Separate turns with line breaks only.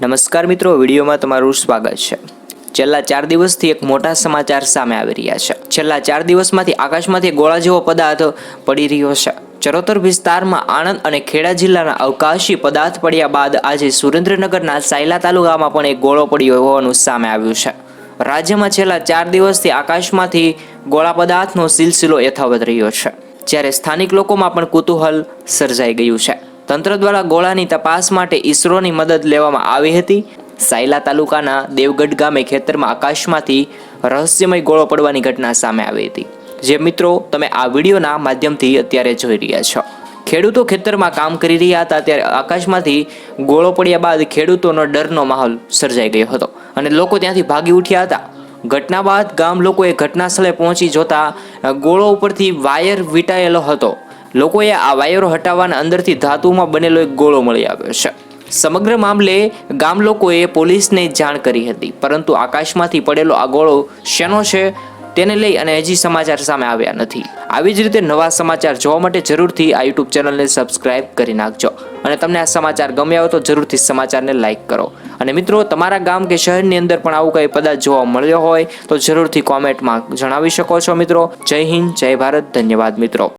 નમસ્કાર મિત્રો, વિડીયોમાં તમારું સ્વાગત છે। છેલ્લા 4 દિવસથી એક મોટા સમાચાર સામે આવી રહ્યા છે। છેલ્લા 4 દિવસમાંથી આકાશમાંથી ગોળા જેવો પદાર્થ પડી રહ્યો છે। ચરોતર વિસ્તારમાં આણંદ અને ખેડા જિલ્લાના અવકાશી પદાર્થ પડ્યા બાદ આજે સુરેન્દ્રનગરના સાયલા તાલુકામાં પણ એક ગોળો પડ્યો હોવાનું સામે આવ્યું છે। રાજ્યમાં છેલ્લા 4 દિવસથી આકાશમાંથી ગોળા પદાર્થનો સિલસિલો યથાવત રહ્યો છે, જ્યારે સ્થાનિક લોકોમાં પણ કુતૂહલ સર્જાઈ ગયું છે। તંત્ર દ્વારા ગોળાની તપાસ માટે ઈસરોની મદદ લેવામાં આવી હતી। સાયલા તાલુકાના દેવગઢ ગામે ખેતરમાં આકાશમાંથી રહસ્યમય ગોળો પડવાની ઘટના સામે આવી હતી, જે મિત્રો તમે આ વિડીયોના માધ્યમથી અત્યારે જોઈ રહ્યા છો। ખેડૂતો ખેતરમાં કામ કરી રહ્યા હતા ત્યારે આકાશમાંથી ગોળો પડ્યા બાદ ખેડૂતોનો ડરનો માહોલ સર્જાઈ ગયો હતો અને લોકો ત્યાંથી ભાગી ઉઠ્યા હતા। ઘટના બાદ ગામ લોકોએ ઘટના સ્થળે પહોંચી જોતા ગોળો ઉપરથી વાયર વીંટાયેલો હતો। લોકોએ આ વાયરો હટાવવાના અંદરથી ધાતુમાં બનેલો એક ગોળો મળી આવ્યો છે। સમગ્ર મામલે ગામ લોકોએ પોલીસને જાણ કરી હતી, પરંતુ આકાશમાંથી પડેલો આ ગોળો શેનો છે તેને લઈ અને હજી સમાચાર સામે આવ્યા નથી। આવી જ રીતે નવા સમાચાર જોવા માટે જરૂરથી આ યુટ્યુબ ચેનલને સબસ્ક્રાઇબ કરી નાખજો અને તમને આ સમાચાર ગમ્યા હોય તો જરૂરથી સમાચારને લાઇક કરો। અને મિત્રો, તમારા ગામ કે શહેરની અંદર પણ આવું કંઈ પદાર્થ જોવા મળ્યો હોય તો જરૂરથી કોમેન્ટમાં જણાવી શકો છો। મિત્રો, જય હિન્દ, જય ભારત, ધન્યવાદ મિત્રો।